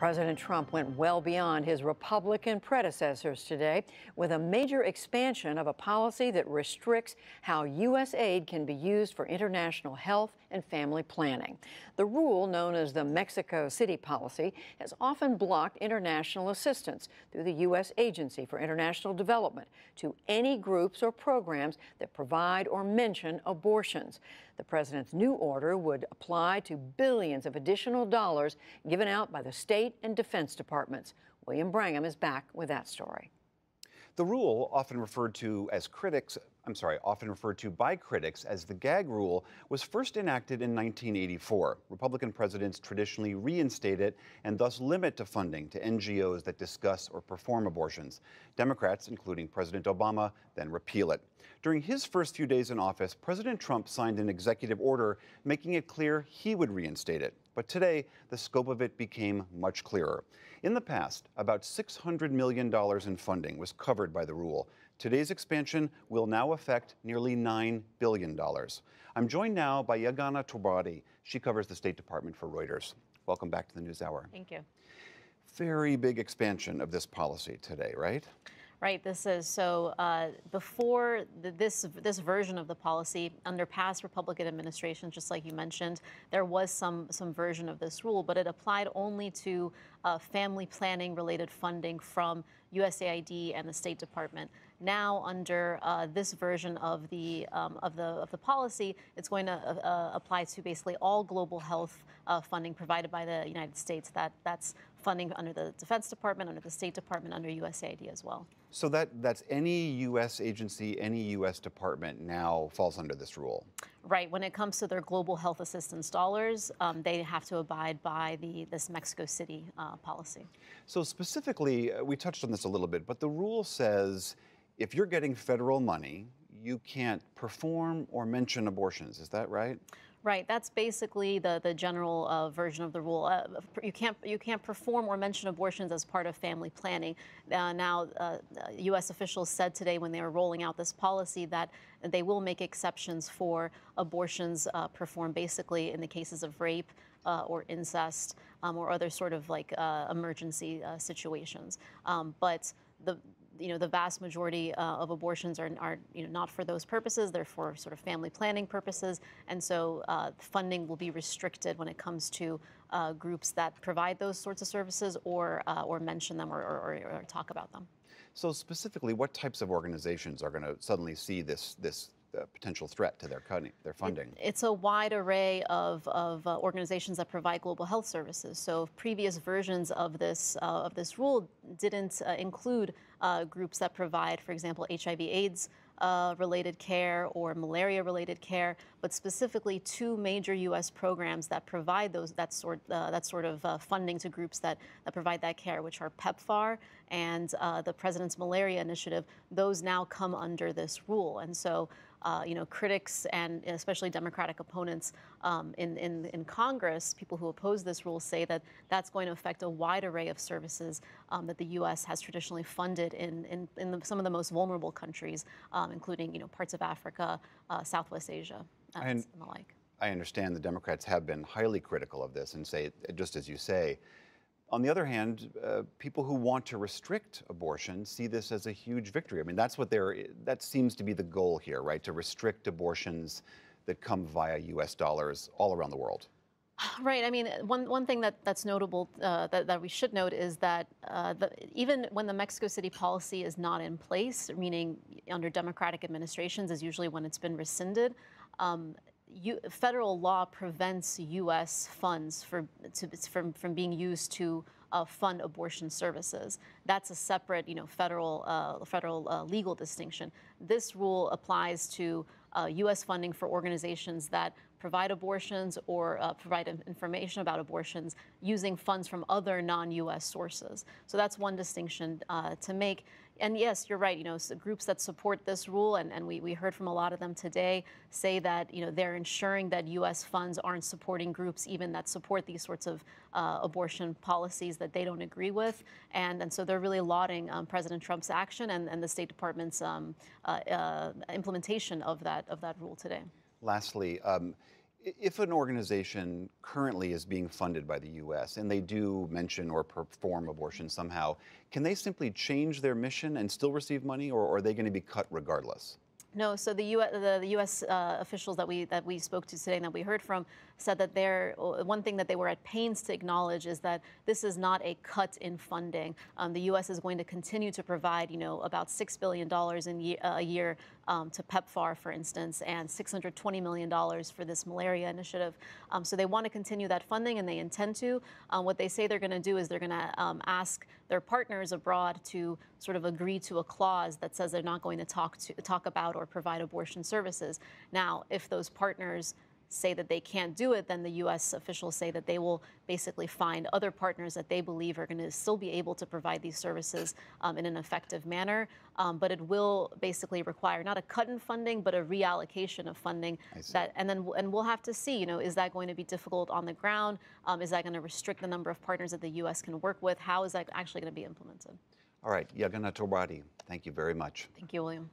President Trump went well beyond his Republican predecessors today with a major expansion of a policy that restricts how U.S. aid can be used for international health and family planning. The rule, known as the Mexico City policy, has often blocked international assistance through the U.S. Agency for International Development to any groups or programs that provide or mention abortions. The president's new order would apply to billions of additional dollars given out by the state and defense departments. William Brangham is back with that story. The rule, often referred to by critics as the gag rule, was first enacted in 1984. Republican presidents traditionally reinstate it and thus limit the funding to NGOs that discuss or perform abortions. Democrats, including President Obama, then repeal it. During his first few days in office, President Trump signed an executive order making it clear he would reinstate it. But today, the scope of it became much clearer. In the past, about $600 million in funding was covered by the rule. Today's expansion will now affect nearly $9 billion. I'm joined now by Yeganeh Torbati. She covers the State Department for Reuters. Welcome back to the NewsHour. Thank you. Very big expansion of this policy today, right? Right. This is so. Before this version of the policy, under past Republican administrations, just like you mentioned, there was some version of this rule, but it applied only to family planning related funding from USAID and the State Department. Now, under this version of the policy, it's going to apply to basically all global health funding provided by the United States. That's funding under the Defense Department, under the State Department, under USAID as well. So that's any U.S. agency, any U.S. department now falls under this rule. Right. When it comes to their global health assistance dollars, they have to abide by this Mexico City policy. So specifically, we touched on this a little bit, but the rule says if you're getting federal money, you can't perform or mention abortions. Is that right? Right. That's basically the general version of the rule. You can't perform or mention abortions as part of family planning. Now, U.S. officials said today when they were rolling out this policy that they will make exceptions for abortions performed basically in the cases of rape or incest or other sort of like emergency situations. But the vast majority of abortions are not for those purposes. They're for sort of family planning purposes, and so funding will be restricted when it comes to groups that provide those sorts of services or mention them or talk about them. So specifically, what types of organizations are going to suddenly see this potential threat to their funding? It's a wide array of organizations that provide global health services. So previous versions of this rule didn't include groups that provide, for example, HIV/AIDS related care or malaria related care, but specifically two major U.S. programs that provide that sort of funding to groups that provide that care, which are PEPFAR and the President's Malaria Initiative. Those now come under this rule, and so critics and especially Democratic opponents in Congress, people who oppose this rule, say that that's going to affect a wide array of services that the U.S. has traditionally funded in some of the most vulnerable countries, including parts of Africa, Southwest Asia, and the like. I understand the Democrats have been highly critical of this and say, just as you say. On the other hand, people who want to restrict abortion see this as a huge victory. I mean, that seems to be the goal here, right? To restrict abortions that come via U.S. dollars all around the world. Right. I mean, one thing that's notable that we should note is that even when the Mexico City policy is not in place, meaning under Democratic administrations is usually when it's been rescinded, federal law prevents U.S. funds from being used to fund abortion services. That's a separate, federal legal distinction. This rule applies to U.S. funding for organizations that provide abortions or provide information about abortions using funds from other non-U.S. sources. So that's one distinction to make. And yes, you're right. Groups that support this rule, and we heard from a lot of them today, say that they're ensuring that U.S. funds aren't supporting groups even that support these sorts of abortion policies that they don't agree with, and so they're really lauding President Trump's action and the State Department's implementation of that rule today. Lastly, If an organization currently is being funded by the U.S. and they do mention or perform abortion somehow, can they simply change their mission and still receive money, or are they going to be cut regardless? No, so the U.S. Officials that we spoke to today and that we heard from said that one thing that they were at pains to acknowledge is that this is not a cut in funding. The U.S. is going to continue to provide, about $6 billion a year to PEPFAR, for instance, and $620 million for this malaria initiative. So they want to continue that funding, and they intend to. What they say they're going to do is they're going to ask their partners abroad to sort of agree to a clause that says they're not going to talk about or provide abortion services. Now, if those partners say that they can't do it, then the U.S. officials say that they will basically find other partners that they believe are going to still be able to provide these services in an effective manner. But it will basically require not a cut in funding, but a reallocation of funding. And we'll have to see, is that going to be difficult on the ground? Is that going to restrict the number of partners that the U.S. can work with? How is that actually going to be implemented? All right, Yeganeh Torbati, thank you very much. Thank you, William.